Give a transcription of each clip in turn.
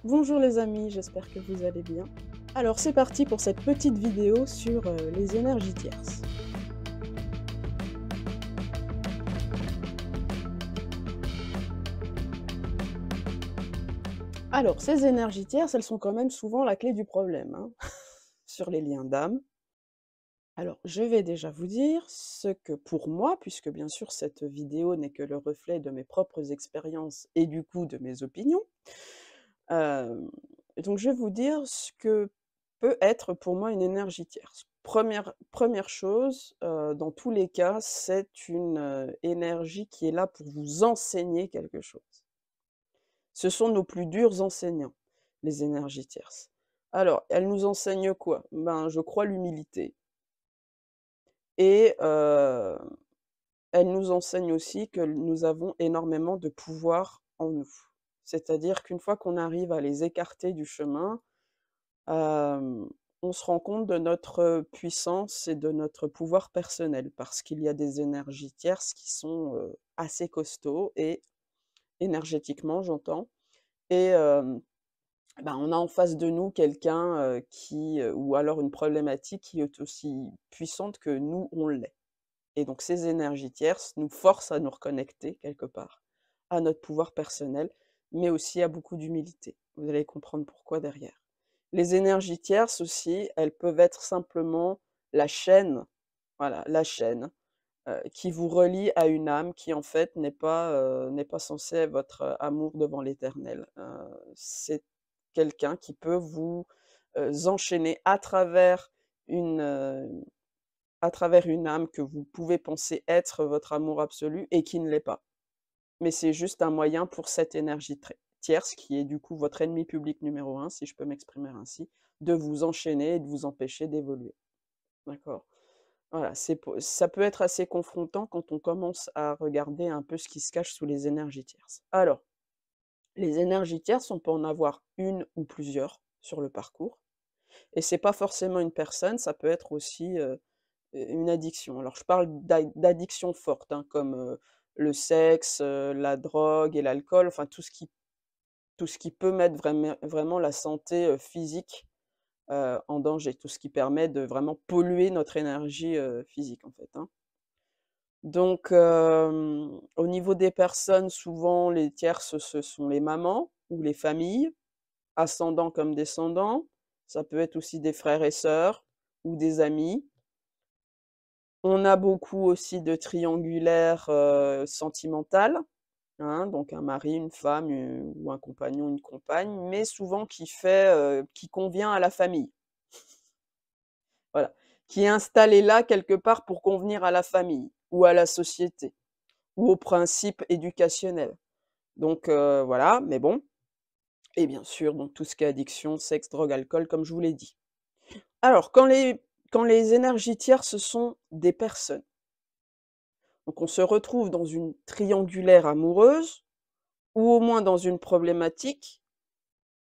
Bonjour les amis, j'espère que vous allez bien. Alors c'est parti pour cette petite vidéo sur les énergies tierces. Alors ces énergies tierces, elles sont quand même souvent la clé du problème, hein, sur les liens d'âme. Alors je vais déjà vous dire ce que pour moi, puisque bien sûr cette vidéo n'est que le reflet de mes propres expériences et du coup de mes opinions, Hem, donc je vais vous dire ce que peut être pour moi une énergie tierce. Première chose, dans tous les cas, c'est une, énergie qui est là pour vous enseigner quelque chose. Ce sont nos plus durs enseignants, les énergies tierces. Alors, elles nous enseignent quoi? Ben, je crois l'humilité et elles nous enseignent aussi que nous avons énormément de pouvoir en nous. C'est-à-dire qu'une fois qu'on arrive à les écarter du chemin, Hem, on se rend compte de notre puissance et de notre pouvoir personnel parce qu'il y a des énergies tierces qui sont, assez costauds et énergétiquement j'entends et ben, on a en face de nous quelqu'un, ou alors une problématique qui est aussi puissante que nous, on l'est et donc ces énergies tierces nous forcent à nous reconnecter quelque part à notre pouvoir personnel, mais aussi à beaucoup d'humilité. Vous allez comprendre pourquoi derrière. Les énergies tierces aussi, elles peuvent être simplement la chaîne, voilà, la chaîne, qui vous relie à une âme qui en fait n'est pas censée être votre, amour devant l'Éternel. C'est quelqu'un qui peut vous, enchaîner une, heu, à travers une âme que vous pouvez penser être votre amour absolu et qui ne l'est pas. Mais c'est juste un moyen pour cette énergie tierce, qui est du coup votre ennemi public numéro un, si je peux m'exprimer ainsi, de vous enchaîner et de vous empêcher d'évoluer. D'accord? Voilà, ça peut être assez confrontant quand on commence à regarder un peu ce qui se cache sous les énergies tierces. Alors, les énergies tierces, on peut en avoir une ou plusieurs sur le parcours, et c'est pas forcément une personne, ça peut être aussi, une addiction. Alors je parle d'addiction forte, hein, comme, le sexe, la drogue et l'alcool, enfin tout ce qui peut mettre vraiment la santé, physique, en danger. Tout ce qui permet de vraiment polluer notre énergie, physique, en fait, hein. Donc au niveau des personnes, souvent les tierces, ce sont les mamans ou les familles, ascendants comme descendants. Ça peut être aussi des frères et sœurs ou des amis. On a beaucoup aussi de triangulaires, sentimental, hein, donc un mari, une femme, ou un compagnon, une compagne, mais souvent qui convient à la famille. Voilà, qui est installé là quelque part pour convenir à la famille ou à la société ou aux principes éducationnels. Donc voilà, mais bon, et bien sûr, donc tout ce qui est addiction, sexe, drogue, alcool, comme je vous l'ai dit. Alors quand les énergies tierces sont des personnes, donc on se retrouve dans une triangulaire amoureuse ou au moins dans une problématique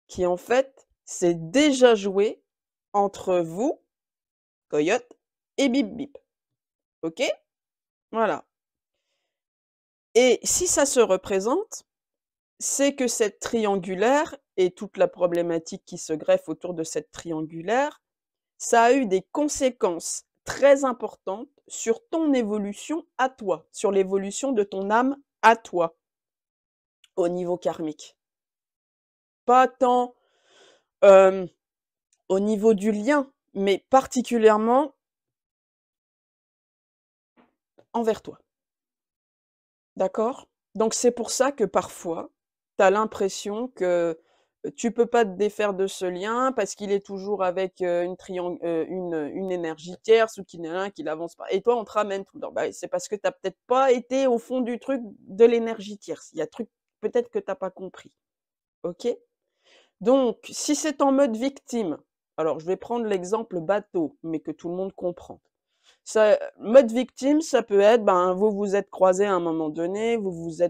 qui en fait s'est déjà jouée entre vous, coyote, et bip bip. OK? Voilà. Et si ça se représente, c'est que cette triangulaire et toute la problématique qui se greffe autour de cette triangulaire, ça a eu des conséquences très importantes sur ton évolution à toi, sur l'évolution de ton âme à toi, au niveau karmique. Pas tant, hem, au niveau du lien, mais particulièrement envers toi. D'accord? Donc c'est pour ça que parfois, tu as l'impression que, tu peux pas te défaire de ce lien parce qu'il est toujours avec, une énergie tierce ou qu'il y en a un qui l'avance pas et toi on te ramène tout le temps. Bah, c'est parce que tu as peut-être pas été au fond du truc de l'énergie tierce. Il y a truc peut-être que tu as pas compris. OK? Donc si c'est en mode victime, alors je vais prendre l'exemple bateau, mais que tout le monde comprend. Ça mode victime, ça peut être, ben, vous vous êtes croisés à un moment donné, vous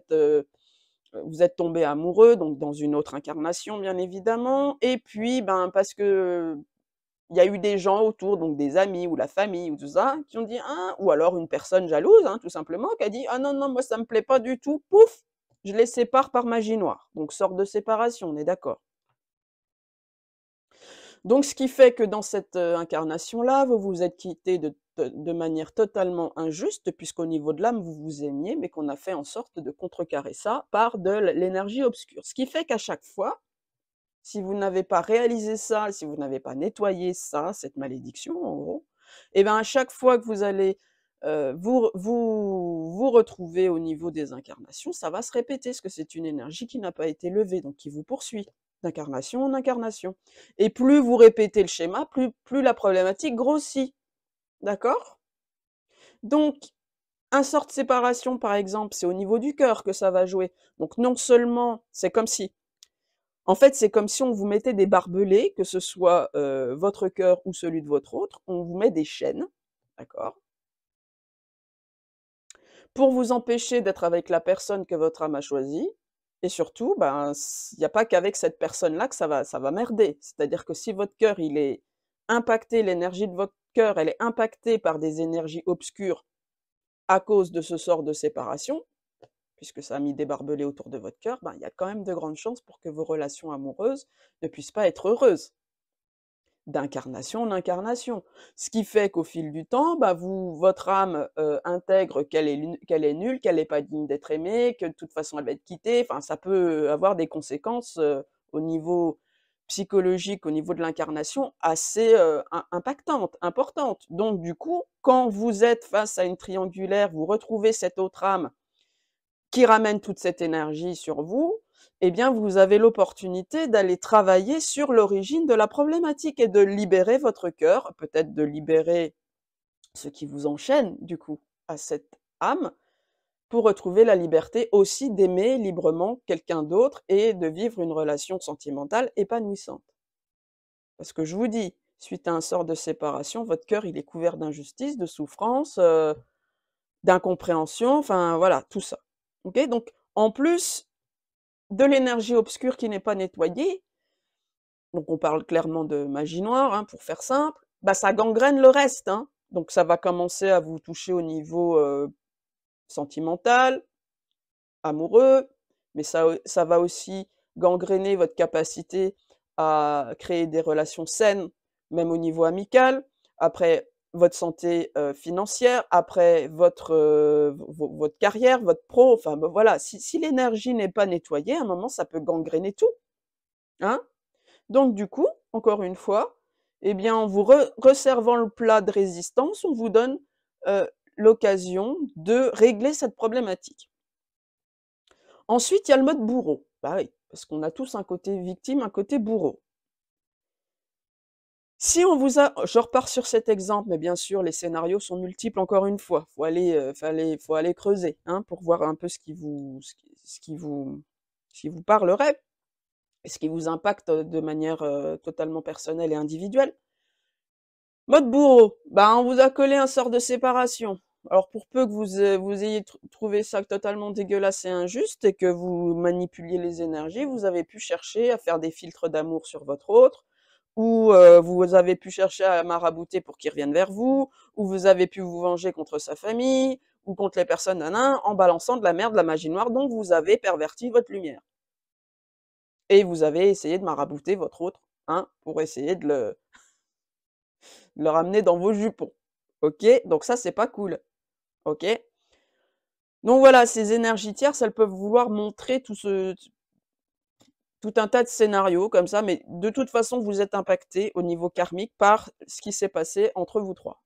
êtes tombés amoureux, donc dans une autre incarnation, bien évidemment et puis, ben, parce que il y a eu des gens autour, donc des amis ou la famille ou tout ça, qui ont dit: «Ah» ou alors une personne jalouse, hein, tout simplement, qui a dit: «Ah non, non, moi ça me plaît pas du tout», pouf, je les sépare par magie noire. Donc sorte de séparation, on est d'accord? Donc ce qui fait que dans cette, incarnation-là, vous vous êtes quittés de manière totalement injuste, puisqu'au niveau de l'âme, vous vous aimiez, mais qu'on a fait en sorte de contrecarrer ça par de l'énergie obscure. Ce qui fait qu'à chaque fois, si vous n'avez pas réalisé ça, si vous n'avez pas nettoyé ça, cette malédiction en gros, et ben, à chaque fois que vous allez, vous retrouver au niveau des incarnations, ça va se répéter, parce que c'est une énergie qui n'a pas été levée, donc qui vous poursuit d'incarnation en incarnation. Et plus vous répétez le schéma, plus la problématique grossit, d'accord? Donc, un sort de séparation, par exemple, c'est au niveau du cœur que ça va jouer. Donc non seulement c'est comme si en fait, c'est comme si on vous mettait des barbelés, que ce soit, votre cœur ou celui de votre autre, on vous met des chaînes, d'accord? Pour vous empêcher d'être avec la personne que votre âme a choisie et surtout, ben, il y a pas qu'avec cette personne-là que ça va merder. C'est-à-dire que si votre cœur, il est impacté, l'énergie de votre cœur, elle est impactée par des énergies obscures à cause de ce sort de séparation, puisque ça a mis des barbelés autour de votre cœur, ben, il y a quand même de grandes chances pour que vos relations amoureuses ne puissent pas être heureuses. D'incarnation en incarnation. Ce qui fait qu'au fil du temps, bah, votre âme, intègre qu'elle est nulle, qu'elle n'est pas digne d'être aimée, que de toute façon elle va être quittée. Enfin, ça peut avoir des conséquences, au niveau psychologique, au niveau de l'incarnation assez, impactantes, importantes. Donc du coup, quand vous êtes face à une triangulaire, vous retrouvez cette autre âme qui ramène toute cette énergie sur vous, eh bien, vous avez l'opportunité d'aller travailler sur l'origine de la problématique et de libérer votre cœur, peut-être de libérer ce qui vous enchaîne, du coup, à cette âme, pour retrouver la liberté aussi d'aimer librement quelqu'un d'autre et de vivre une relation sentimentale épanouissante. Parce que je vous dis, suite à un sort de séparation, votre cœur, il est couvert d'injustice, de souffrance, d'incompréhension, enfin voilà, tout ça. OK? Donc en plus de l'énergie obscure qui n'est pas nettoyée, donc on parle clairement de magie noire, hein, pour faire simple, bah, ça gangrène le reste, hein. Donc ça va commencer à vous toucher au niveau, sentimental, amoureux, mais ça va aussi gangréner votre capacité à créer des relations saines, même au niveau amical. Après, votre santé, financière, après votre carrière, votre pro, enfin, bah, voilà, si l'énergie n'est pas nettoyée, à un moment, ça peut gangréner tout, hein? Donc du coup, encore une fois, eh bien, en vous resservant le plat de résistance, on vous donne, l'occasion de régler cette problématique. Ensuite, il y a le mode bourreau. Bah oui, parce qu'on a tous un côté victime, un côté bourreau. Si on vous a je repars sur cet exemple, mais bien sûr, les scénarios sont multiples encore une fois. Faut aller creuser, hein, pour voir un peu ce qui vous parlerait et ce qui vous impacte, de manière, totalement personnelle et individuelle. Mode bourreau, bah, on vous a collé un sort de séparation. Alors pour peu que vous ayez trouvé ça totalement dégueulasse et injuste et que vous manipuliez les énergies, vous avez pu chercher à faire des filtres d'amour sur votre autre, ou vous avez pu chercher à marabouter pour qu'il revienne vers vous, ou vous avez pu vous venger contre sa famille, ou contre les personnes en balançant de la merde, de la magie noire, donc vous avez perverti votre lumière. Et vous avez essayé de marabouter votre autre, hein, pour essayer de le ramener dans vos jupons. OK? Donc ça, c'est pas cool. OK? Donc voilà, ces énergies tierces, elles peuvent vouloir montrer tout un tas de scénarios comme ça, mais de toute façon, vous êtes impactés au niveau karmique par ce qui s'est passé entre vous 3.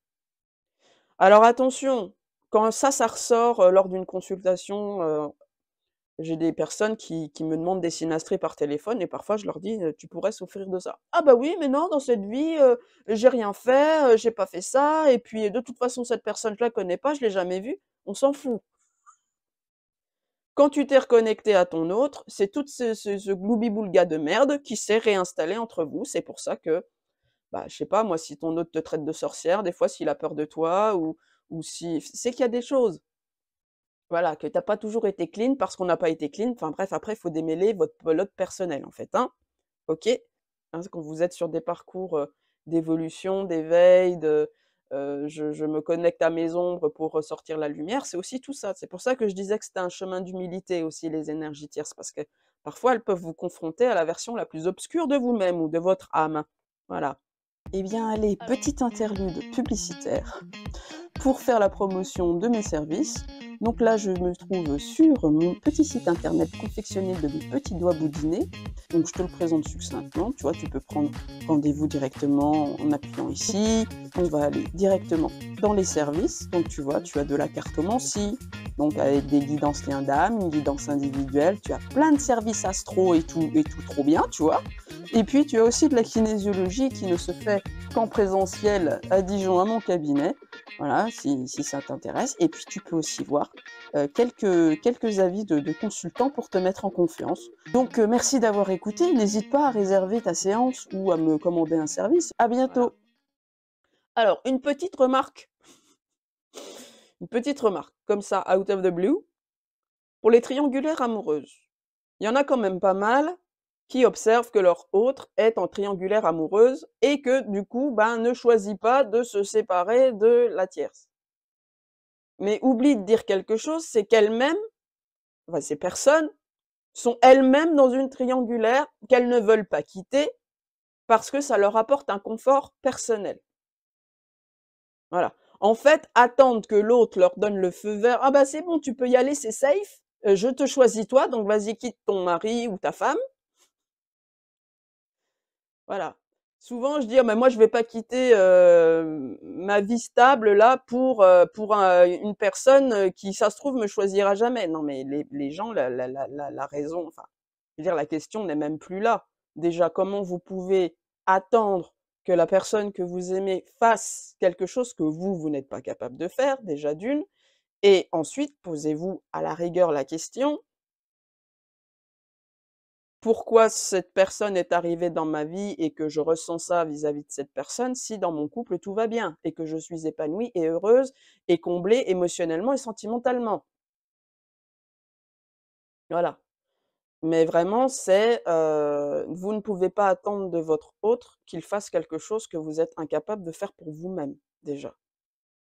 Alors attention, quand ça ressort, lors d'une consultation, j'ai des personnes qui me demandent des synastrées par téléphone et parfois je leur dis: «Tu pourrais souffrir de ça». «Ah bah oui, mais non, dans cette vie, j'ai rien fait, j'ai pas fait ça et puis de toute façon cette personne je la connais pas, je l'ai jamais vue». On s'en fout. Quand tu t'es reconnecté à ton autre, c'est tout ce gloubi-boulga de merde qui s'est réinstallé entre vous. C'est pour ça que, bah, je sais pas moi, si ton autre te traite de sorcière, des fois s'il a peur de toi ou si c'est qu'il y a des choses. Voilà, que tu as pas toujours été clean parce qu'on n'a pas été clean. Enfin bref, après, il faut démêler votre pelote personnelle, en fait, hein. OK? Hein, quand vous êtes sur des parcours, d'évolution, d'éveil, je me connecte à mes ombres pour ressortir la lumière, c'est aussi tout ça. C'est pour ça que je disais que c'était un chemin d'humilité aussi, les énergies tierces, parce que parfois elles peuvent vous confronter à la version la plus obscure de vous-même ou de votre âme. Voilà. Eh bien, allez, petite interlude publicitaire pour faire la promotion de mes services. Donc là, je me trouve sur mon petit site internet confectionné de mes petits doigts boudinés. Donc je te le présente succinctement. Tu vois, tu peux prendre rendez-vous directement en appuyant ici. On va aller directement dans les services. Donc tu vois, tu as de la cartomancie, donc avec des guidances liens d'âme, une guidance individuelle. Tu as plein de services astro et tout trop bien, tu vois. Et puis tu as aussi de la kinésiologie qui ne se fait qu'en présentiel à Dijon à mon cabinet. Voilà, si ça t'intéresse. Et puis tu peux aussi voir quelques avis de consultants pour te mettre en confiance. Donc merci d'avoir écouté. N'hésite pas à réserver ta séance ou à me commander un service. À bientôt. Voilà. Alors, une petite remarque, comme ça, out of the blue, pour les triangulaires amoureuses. Il y en a quand même pas mal qui observent que leur autre est en triangulaire amoureuse et que du coup, ben, ne choisit pas de se séparer de la tierce. Mais oublie de dire quelque chose, c'est qu'elles-mêmes, enfin, ces personnes, sont elles-mêmes dans une triangulaire qu'elles ne veulent pas quitter parce que ça leur apporte un confort personnel. Voilà. En fait, attendre que l'autre leur donne le feu vert, ah bah c'est bon, tu peux y aller, c'est safe, je te choisis toi, donc vas-y, quitte ton mari ou ta femme. Voilà. Souvent, je dis: «Ah mais moi je vais pas quitter, ma vie stable là pour une personne, qui ça se trouve me choisira jamais». Non mais les gens, la raison, enfin, je veux dire la question n'est même plus là. Déjà, comment vous pouvez attendre que la personne que vous aimez fasse quelque chose que vous n'êtes pas capable de faire, déjà d'une, et ensuite posez-vous à la rigueur la question: pourquoi cette personne est arrivée dans ma vie et que je ressens ça vis-à-vis de cette personne si dans mon couple tout va bien et que je suis épanouie et heureuse et comblée émotionnellement et sentimentalement. Voilà. Mais vraiment, c'est vous ne pouvez pas attendre de votre autre qu'il fasse quelque chose que vous êtes incapable de faire pour vous-même, déjà.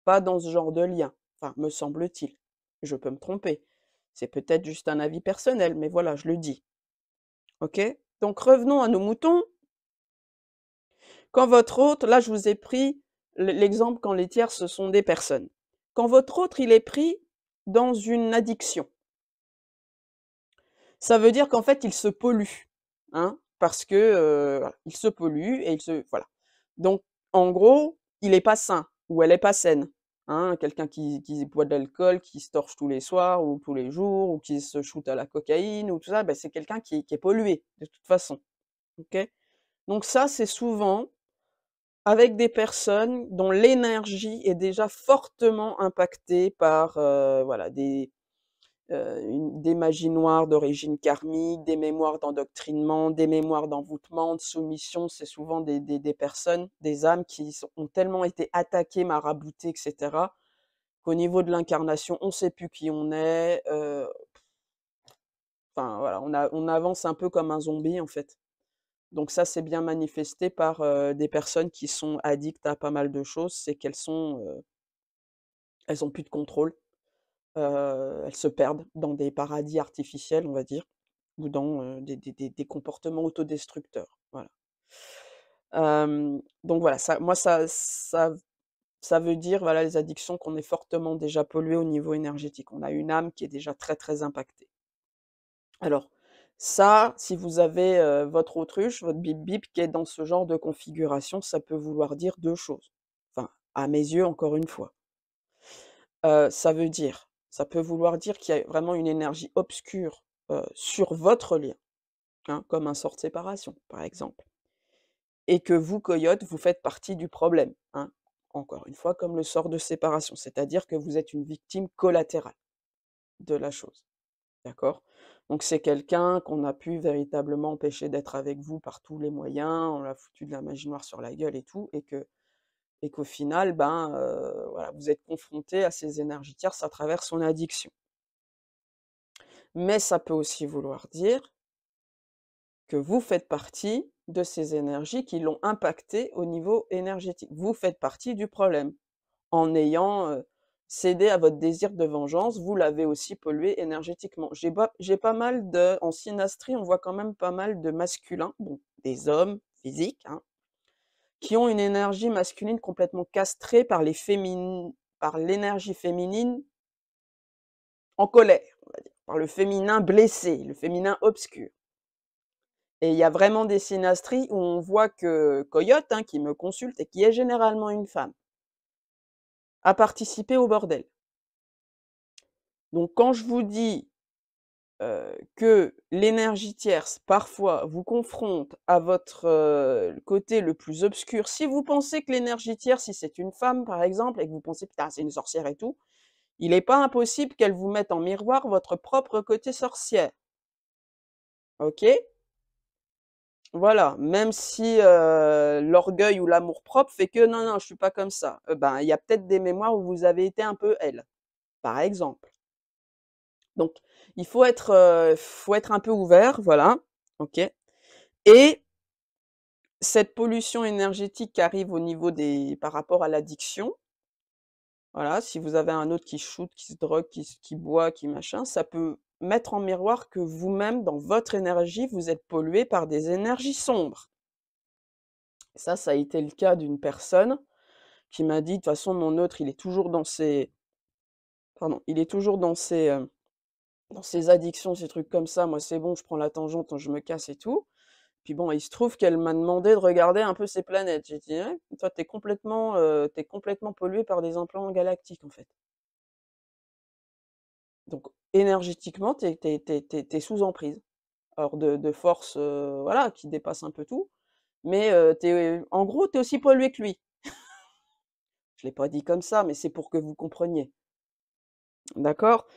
Pas dans ce genre de lien, enfin, me semble-t-il. Je peux me tromper. C'est peut-être juste un avis personnel, mais voilà, je le dis. OK? Donc revenons à nos moutons. Quand votre hôte, là je vous ai pris l'exemple quand les tiers ce sont des personnes. Quand votre autre il est pris dans une addiction, ça veut dire qu'en fait il se pollue, hein, parce que voilà, il se pollue et il se voilà. Donc en gros, il est pas sain ou elle est pas saine, hein. Quelqu'un qui boit de l'alcool, qui se torche tous les soirs ou tous les jours ou qui se shoot à la cocaïne ou tout ça, ben c'est quelqu'un qui est pollué de toute façon, OK? Donc ça, c'est souvent avec des personnes dont l'énergie est déjà fortement impactée par, voilà, des magies noires d'origine karmique, des mémoires d'endoctrinement, des mémoires d'envoûtement, de soumission. C'est souvent des personnes, des âmes qui ont tellement été attaquées, maraboutées, et cetera, qu'au niveau de l'incarnation, on ne sait plus qui on est, enfin voilà, on avance un peu comme un zombie, en fait. Donc ça, c'est bien manifesté par, des personnes qui sont addictes à pas mal de choses, c'est qu'elles sont, elles ont plus de contrôle, elles se perdent dans des paradis artificiels, on va dire, ou dans, des comportements autodestructeurs, voilà. Donc voilà, ça veut dire, voilà, les addictions qu'on est fortement déjà pollué au niveau énergétique. On a une âme qui est déjà très, très impactée. Alors, ça, si vous avez, votre autruche, votre bip bip qui est dans ce genre de configuration, ça peut vouloir dire 2 choses. Enfin, à mes yeux, encore une fois. Ça peut vouloir dire qu'il y a vraiment une énergie obscure, sur votre lien, hein, comme un sort de séparation, par exemple, et que vous, coyote, vous faites partie du problème, hein. Encore une fois, comme le sort de séparation, c'est-à-dire que vous êtes une victime collatérale de la chose. D'accord? Donc c'est quelqu'un qu'on a pu véritablement empêcher d'être avec vous par tous les moyens, on l'a foutu de la magie noire sur la gueule et tout, et qu'au final, ben, voilà, vous êtes confronté à ces énergies tierces à travers son addiction. Mais ça peut aussi vouloir dire que vous faites partie de ces énergies qui l'ont impacté au niveau énergétique. Vous faites partie du problème. En ayant, cédé à votre désir de vengeance, vous l'avez aussi pollué énergétiquement. J'ai pas mal en synastrie, on voit quand même pas mal de masculins, bon, des hommes physiques, hein, qui ont une énergie masculine complètement castrée par par l'énergie féminine en colère, on va dire, par le féminin blessé, le féminin obscur. Et il y a vraiment des synastries où on voit que Coyote, hein, qui me consulte et qui est généralement une femme, a participé au bordel. Donc quand je vous dis que l'énergie tierce, parfois, vous confronte à votre côté le plus obscur, si vous pensez que l'énergie tierce, si c'est une femme par exemple, et que vous pensez: «Putain, c'est une sorcière et tout», il n'est pas impossible qu'elle vous mette en miroir votre propre côté sorcière. OK? Voilà, même si l'orgueil ou l'amour-propre fait que: «Non, non, je suis pas comme ça». Ben, il y a peut-être des mémoires où vous avez été un peu elle, par exemple. Donc faut être un peu ouvert, voilà, OK? Et cette pollution énergétique qui arrive au niveau des par rapport à l'addiction, voilà, si vous avez un autre qui shoot, qui se drogue, qui boit, qui machin, ça peut mettre en miroir que vous-même, dans votre énergie, vous êtes pollué par des énergies sombres. Ça a été le cas d'une personne qui m'a dit: «De toute façon, mon autre, il est toujours dans ses» pardon, «il est toujours dans ses addictions, ces trucs comme ça. Moi, c'est bon, je prends la tangente, je me casse et tout». Puis bon, il se trouve qu'elle m'a demandé de regarder un peu ses planètes. J'ai dit: «Ouais, toi, tu complètement pollué par des implants galactiques, en fait. Donc énergétiquement, tu es sous emprise». Alors de forces, voilà, qui dépassent un peu tout, mais tu en gros, tu es aussi pollué que lui. Je l'ai pas dit comme ça, mais c'est pour que vous compreniez. D'accord?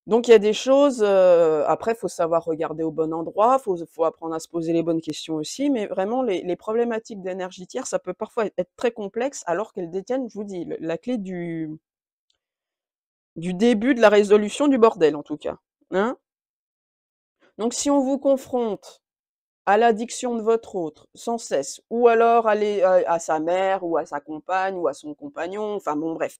Donc il y a des choses, après il faut savoir regarder au bon endroit, faut apprendre à se poser les bonnes questions aussi, mais vraiment les problématiques d'énergie tiers, ça peut parfois être très complexe alors qu'elles détiennent, je vous dis, le la clé du début de la résolution du bordel en tout cas, hein. Donc si on vous confronte à l'addiction de votre autre sans cesse, ou alors à sa mère ou à sa compagne ou à son compagnon, enfin bon bref,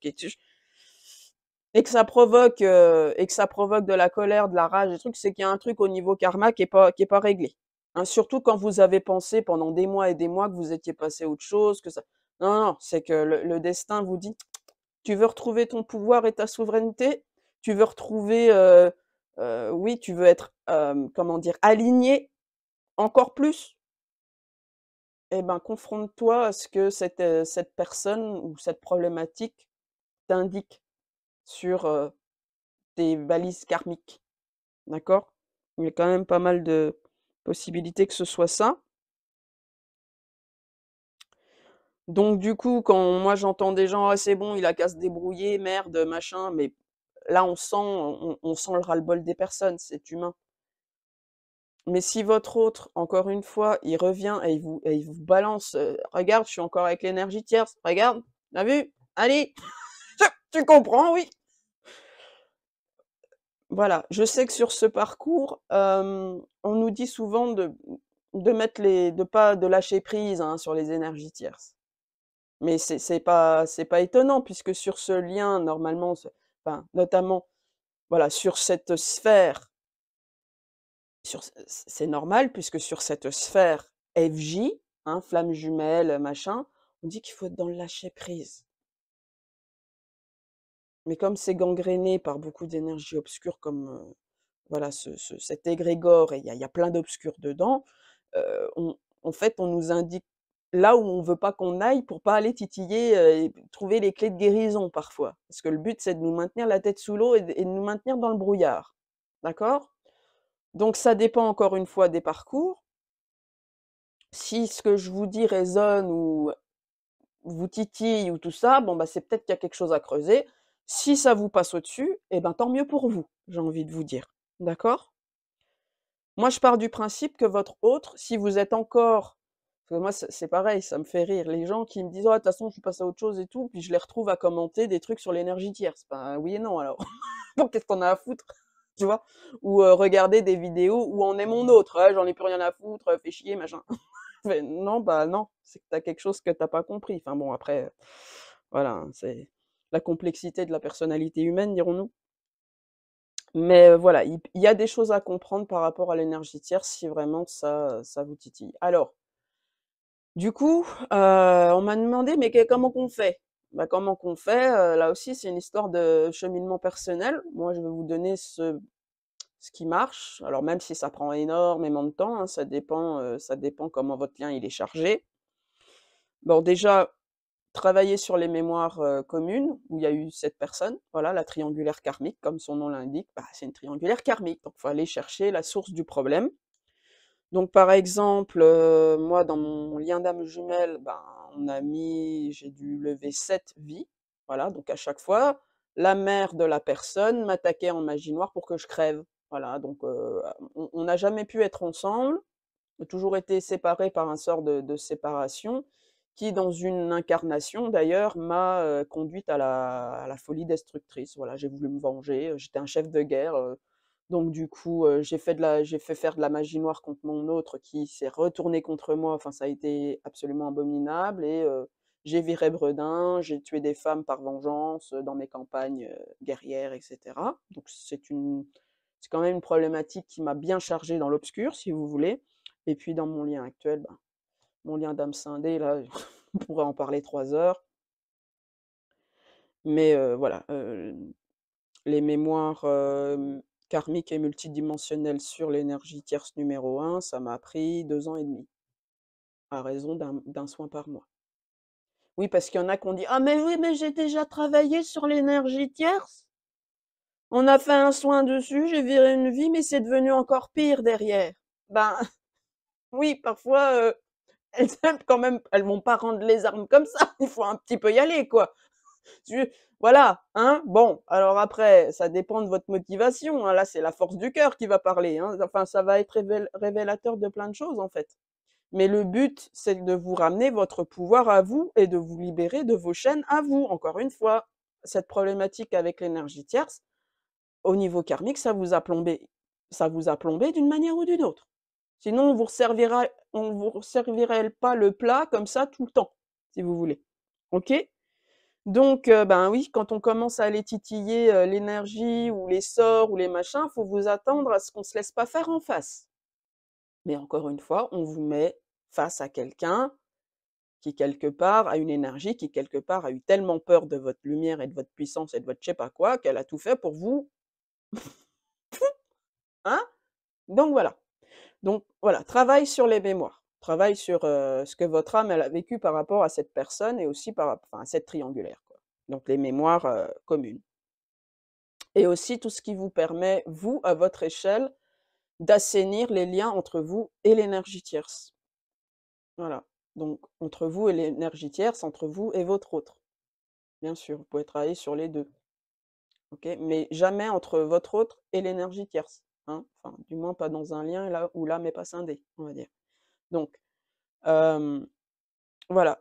et que ça provoque de la colère, de la rage, des trucs, c'est qu'il y a un truc au niveau karma qui est pas réglé. Hein, surtout quand vous avez pensé pendant des mois et des mois que vous étiez passé à autre chose, que ça non, non, non, c'est que le destin vous dit: «Tu veux retrouver ton pouvoir et ta souveraineté? Tu veux retrouver, oui, tu veux être, comment dire? Aligné encore plus? Eh ben, confronte-toi à ce que cette personne ou cette problématique t'indique sur, tes balises karmiques». D'accord? Il y a quand même pas mal de possibilités que ce soit ça. Donc du coup, quand moi j'entends des gens: «Ah c'est bon, il a qu'à se débrouiller, merde, machin», mais là on sent le ras-le-bol des personnes, c'est humain. Mais si votre autre, encore une fois, il revient et il vous balance, «Regarde, je suis encore avec l'énergie tierce, regarde, tu as vu? Allez, tu comprends, oui?» Voilà, je sais que sur ce parcours, on nous dit souvent de lâcher prise, hein, sur les énergies tierces. Mais c'est pas étonnant puisque sur ce lien normalement enfin notamment, voilà, sur cette sphère, c'est normal puisque sur cette sphère FJ, hein, flamme jumelle, machin, on dit qu'il faut être dans le lâcher prise. Mais comme c'est gangréné par beaucoup d'énergies obscures comme, voilà cet égrégore et il y a plein d'obscurs dedans, on en fait, on nous indique là où on veut pas qu'on aille pour pas aller titiller, et trouver les clés de guérison parfois. Parce que le but, c'est de nous maintenir la tête sous l'eau et de nous maintenir dans le brouillard. D'accord? Donc ça dépend encore une fois des parcours. Si ce que je vous dis résonne ou vous titille ou tout ça, bon, bah, c'est peut-être qu'il y a quelque chose à creuser. Si ça vous passe au-dessus, et ben, tant mieux pour vous, j'ai envie de vous dire. D'accord? Moi, je pars du principe que votre autre, si vous êtes encore parce que moi, c'est pareil, ça me fait rire. Les gens qui me disent: «Oh, de toute façon, je suis passé à autre chose et tout», puis je les retrouve à commenter des trucs sur l'énergie tierce. Ben, oui et non alors. Bon, qu'est-ce qu'on a à foutre? Tu vois? Ou, regarder des vidéos: «Où en est mon autre? Ouais, j'en ai plus rien à foutre, fais chier, machin». Mais non, bah, non, c'est que tu as quelque chose que tu as pas compris. Enfin bon, après, voilà, hein, c'est la complexité de la personnalité humaine, dirons-nous. Mais voilà, il y a des choses à comprendre par rapport à l'énergie tierce si vraiment ça vous titille. Alors, Du coup, on m'a demandé: «Mais comment qu'on fait?» Bah, comment qu'on fait, là aussi, c'est une histoire de cheminement personnel. Moi, je vais vous donner ce qui marche. Alors même si ça prend énormément de temps, hein, ça dépend comment votre lien il est chargé. Bon déjà, travailler sur les mémoires, communes où il y a eu cette personne, voilà, la triangulaire karmique comme son nom l'indique, bah, c'est une triangulaire karmique, donc il faut aller chercher la source du problème. Donc par exemple, moi dans mon lien d'âme jumelle, ben, j'ai dû lever 7 vies, voilà, donc à chaque fois, la mère de la personne m'attaquait en magie noire pour que je crève. Voilà, donc on n'a jamais pu être ensemble, on a toujours été séparés par un sort de séparation qui, dans une incarnation d'ailleurs, m'a, conduite à la folie destructrice. Voilà, j'ai voulu me venger, j'étais un chef de guerre, donc du coup, j'ai fait faire de la magie noire contre mon autre qui s'est retourné contre moi, enfin ça a été absolument abominable et j'ai viré Bredin, j'ai tué des femmes par vengeance, dans mes campagnes, guerrières et cetera. Donc c'est quand même une problématique qui m'a bien chargée dans l'obscur, si vous voulez. Et puis dans mon lien actuel, ben, mon lien d'âme scindée là, on pourrait en parler 3 heures. Mais voilà, les mémoires, karmiques et multidimensionnelles sur l'énergie tierce numéro 1, ça m'a pris 2 ans et demi, à raison d'un soin par mois. Oui, parce qu'il y en a qui ont dit: «Ah mais oui, mais j'ai déjà travaillé sur l'énergie tierce. On a fait un soin dessus, j'ai viré une vie, mais c'est devenu encore pire derrière». Ben oui, parfois, elles aiment quand même, elles vont pas rendre les armes comme ça, il faut un petit peu y aller, quoi. Tu Voilà, hein? Bon, alors après, ça dépend de votre motivation, hein, là, c'est la force du cœur qui va parler, hein. Enfin, ça va être révélateur de plein de choses, en fait. Mais le but, c'est de vous ramener votre pouvoir à vous et de vous libérer de vos chaînes à vous. Encore une fois, cette problématique avec l'énergie tierce, au niveau karmique, ça vous a plombé d'une manière ou d'une autre. Sinon, on vous servirait pas le plat comme ça tout le temps, si vous voulez. OK? Donc, ben oui, quand on commence à aller titiller, l'énergie ou les sorts ou les machins, faut vous attendre à ce qu'on se laisse pas faire en face. Mais encore une fois, on vous met face à quelqu'un qui quelque part a une énergie, qui quelque part a eu tellement peur de votre lumière et de votre puissance et de votre je sais pas quoi, qu'elle a tout fait pour vous, hein? Donc voilà. Donc voilà, travaille sur les mémoires. Travaille sur, ce que votre âme, elle a vécu par rapport à cette personne et aussi à cette triangulaire, quoi. Donc les mémoires, communes. Et aussi tout ce qui vous permet, vous, à votre échelle, d'assainir les liens entre vous et l'énergie tierce. Voilà. Donc entre vous et l'énergie tierce, entre vous et votre autre. Bien sûr, vous pouvez travailler sur les 2, OK? Mais jamais entre votre autre et l'énergie tierce, hein? Enfin, du moins pas dans un lien là où l'âme est pas scindée, on va dire. Donc, hem, voilà.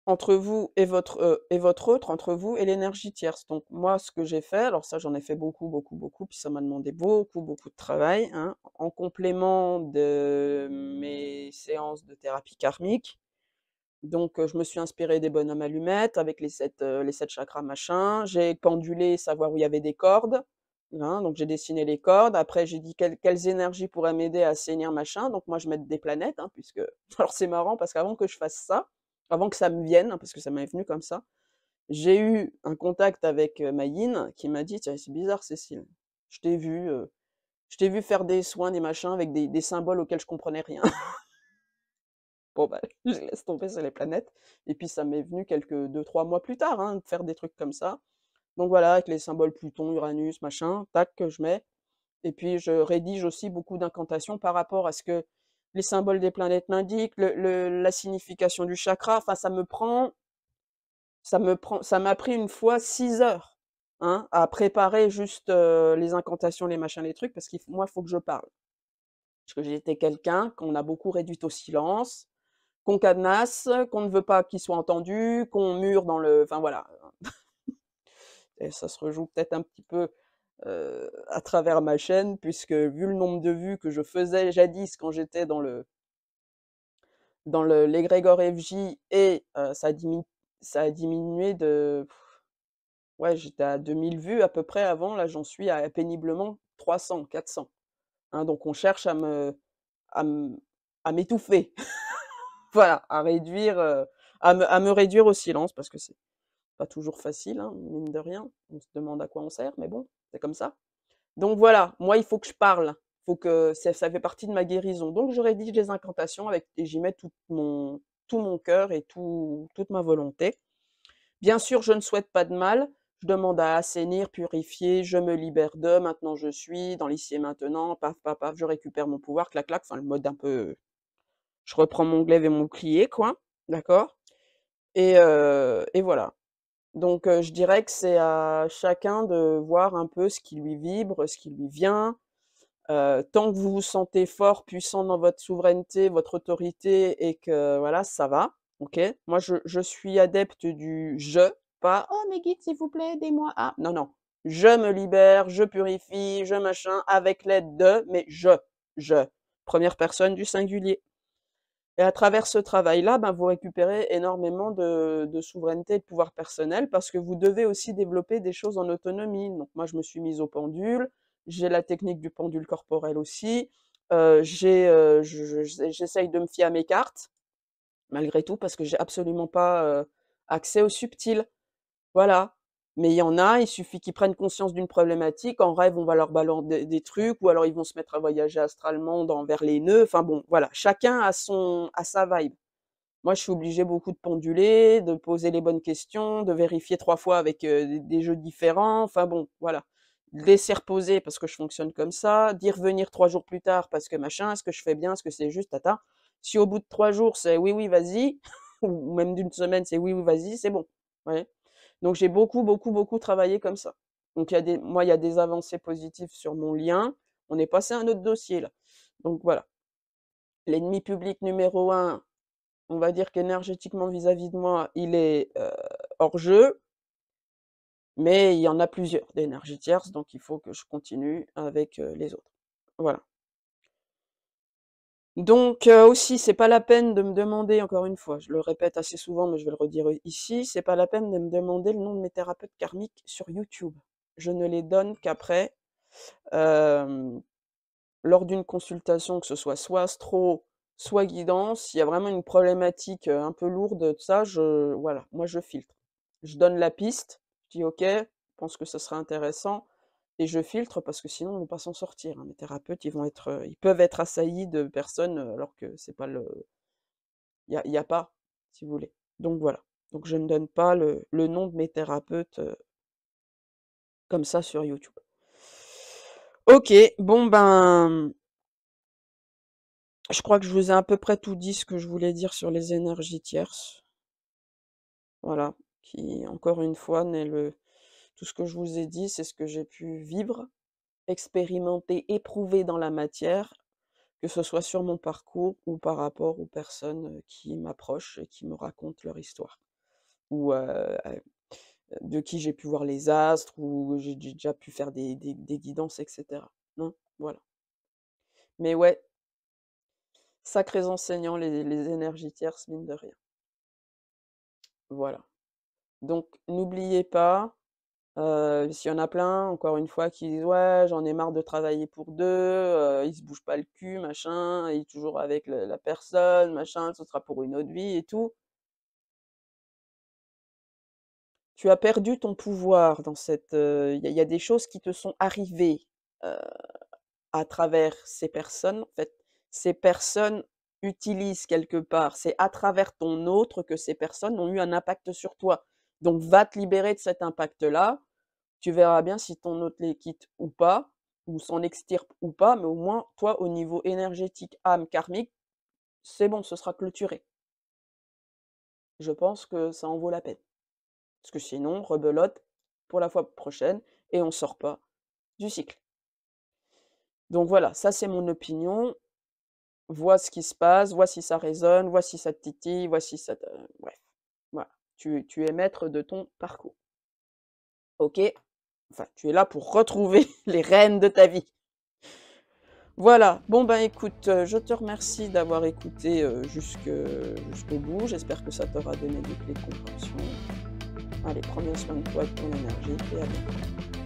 Entre vous et votre autre, entre vous et l'énergie tierce. Donc moi, ce que j'ai fait, alors ça, j'en ai fait beaucoup, beaucoup, beaucoup, puis ça m'a demandé beaucoup, beaucoup de travail, hein, en complément de mes séances de thérapie karmique. Donc je me suis inspirée des bonhommes allumettes avec les 7 chakras machin. J'ai pendulé, savoir où il y avait des cordes, hein, donc j'ai dessiné les cordes. Après j'ai dit: «Quelles énergies pourraient m'aider à assainir machin?» Donc moi je mets des planètes, hein, puisque alors c'est marrant parce qu'avant que je fasse ça, avant que ça me vienne, hein, parce que ça m'est venu comme ça, j'ai eu un contact avec, ma yin qui m'a dit: «Tiens, c'est bizarre Cécile, je t'ai vue, je t'ai vue faire des soins, des machins avec des symboles auxquels je comprenais rien». Bon, bah, je laisse tomber, c'est les planètes. Et puis ça m'est venu quelques 2-3 mois plus tard, hein, de faire des trucs comme ça. Donc voilà, avec les symboles Pluton, Uranus, machin, tac, que je mets. Et puis je rédige aussi beaucoup d'incantations par rapport à ce que les symboles des planètes m'indiquent, la signification du chakra. Enfin, ça m'a pris une fois 6 heures, hein, à préparer juste, les incantations, les machins, les trucs, parce moi, il faut que je parle. Parce que j'ai été quelqu'un qu'on a beaucoup réduite au silence, qu'on cadenasse, qu'on ne veut pas qu'il soit entendu, qu'on mure dans le enfin voilà, et ça se rejoue peut-être un petit peu, à travers ma chaîne puisque vu le nombre de vues que je faisais jadis quand j'étais dans l'égrégore FJ et ça a diminué de ouais, j'étais à 2 000 vues à peu près avant, là j'en suis à péniblement 300-400, hein, donc on cherche à me à m'étouffer. voilà, à me réduire au silence parce que c'est pas toujours facile, hein, mine de rien. On se demande à quoi on sert, mais bon, c'est comme ça. Donc voilà, moi, il faut que je parle. Faut que ça fait partie de ma guérison. Donc je rédige des incantations et j'y mets tout mon cœur et toute ma volonté. Bien sûr, je ne souhaite pas de mal. Je demande à assainir, purifier, je me libère de, maintenant je suis, dans l'ici et maintenant, paf, paf, paf, je récupère mon pouvoir, clac, clac, enfin le mode un peu, je reprends mon glaive et mon bouclier, quoi, d'accord? Et voilà. Donc je dirais que c'est à chacun de voir un peu ce qui lui vibre, ce qui lui vient. Tant que vous vous sentez fort, puissant dans votre souveraineté, votre autorité et que voilà, ça va, OK? Moi, je suis adepte du «je», pas: «Oh mes guides, s'il vous plaît, aidez-moi à». Non, non. Je me libère, je purifie, je machin, avec l'aide de, mais je. Première personne du singulier. Et à travers ce travail-là, ben, vous récupérez énormément de souveraineté et de pouvoir personnel parce que vous devez aussi développer des choses en autonomie. Donc moi, je me suis mise au pendule, j'ai la technique du pendule corporel aussi, j'essaye de me fier à mes cartes, malgré tout, parce que j'ai absolument pas, accès au subtil. Voilà. Mais il y en a, il suffit qu'ils prennent conscience d'une problématique, en rêve, on va leur balancer des trucs ou alors ils vont se mettre à voyager astralement vers les nœuds, enfin bon, voilà, chacun a sa vibe. Moi, je suis obligée beaucoup de penduler, de poser les bonnes questions, de vérifier 3 fois avec, des jeux différents, enfin bon, voilà. Laisser reposer parce que je fonctionne comme ça, d'y revenir 3 jours plus tard parce que machin, est-ce que je fais bien? Est-ce que c'est juste? Tata. Si au bout de 3 jours, c'est: «Oui, oui, vas-y», ou même d'une semaine, c'est: «Oui, oui, vas-y», c'est bon. Ouais. Donc j'ai beaucoup, beaucoup, beaucoup travaillé comme ça. Donc il y a des avancées positives sur mon lien. On est passé à un autre dossier là. Donc voilà. L'ennemi public numéro un, on va dire qu'énergétiquement vis-à-vis de moi, il est, hors jeu, mais il y en a plusieurs d'énergie tierce, donc il faut que je continue avec, les autres. Voilà. Donc aussi, c'est pas la peine de me demander, encore une fois, je le répète assez souvent, mais je vais le redire ici, c'est pas la peine de me demander le nom de mes thérapeutes karmiques sur YouTube. Je ne les donne qu'après, hem, lors d'une consultation, que ce soit astro, soit guidance, s'il y a vraiment une problématique, un peu lourde, de ça, voilà, moi je filtre. Je donne la piste, je dis: «OK, je pense que ce serait intéressant», et je filtre parce que sinon on ne va pas s'en sortir, hein. Mes thérapeutes, ils peuvent être assaillis de personnes, alors que c'est pas il y a pas, si vous voulez. Donc voilà. Donc je ne donne pas le nom de mes thérapeutes, comme ça sur YouTube. OK, bon ben, je crois que je vous ai à peu près tout dit ce que je voulais dire sur les énergies tierces. Voilà, qui encore une fois tout ce que je vous ai dit, c'est ce que j'ai pu vivre, expérimenter, éprouver dans la matière, que ce soit sur mon parcours ou par rapport aux personnes, qui m'approchent et qui me racontent leur histoire. Ou, de qui j'ai pu voir les astres, ou j'ai déjà pu faire des guidances et cetera. Hein, voilà. Mais ouais, sacrés enseignants les énergies tierces, mine de rien. Voilà. Donc n'oubliez pas, s'il y en a plein, encore une fois, qui disent: «Ouais, j'en ai marre de travailler pour 2, ils se bougent pas le cul, machin, il est toujours avec la personne, machin, ce sera pour une autre vie et tout». Tu as perdu ton pouvoir dans cette, il y a des choses qui te sont arrivées, heu, à travers ces personnes. En fait, ces personnes utilisent quelque part, c'est à travers ton autre que ces personnes ont eu un impact sur toi. Donc va te libérer de cet impact-là. Tu verras bien si ton hôte les quitte ou pas, ou s'en extirpe ou pas, mais au moins, toi, au niveau énergétique, âme, karmique, c'est bon, ce sera clôturé. Je pense que ça en vaut la peine. Parce que sinon, rebelote pour la fois prochaine et on sort pas du cycle. Donc voilà, ça c'est mon opinion. Vois ce qui se passe, vois si ça résonne, vois si ça te titille, vois si ça te bref, voilà. Tu es maître de ton parcours. OK? Enfin, tu es là pour retrouver les rênes de ta vie. Voilà, bon ben écoute, je te remercie d'avoir écouté, jusqu'au bout. J'espère que ça t'aura donné des clés de compréhension. Allez, prends bien soin de toi et de ton énergie et à bientôt.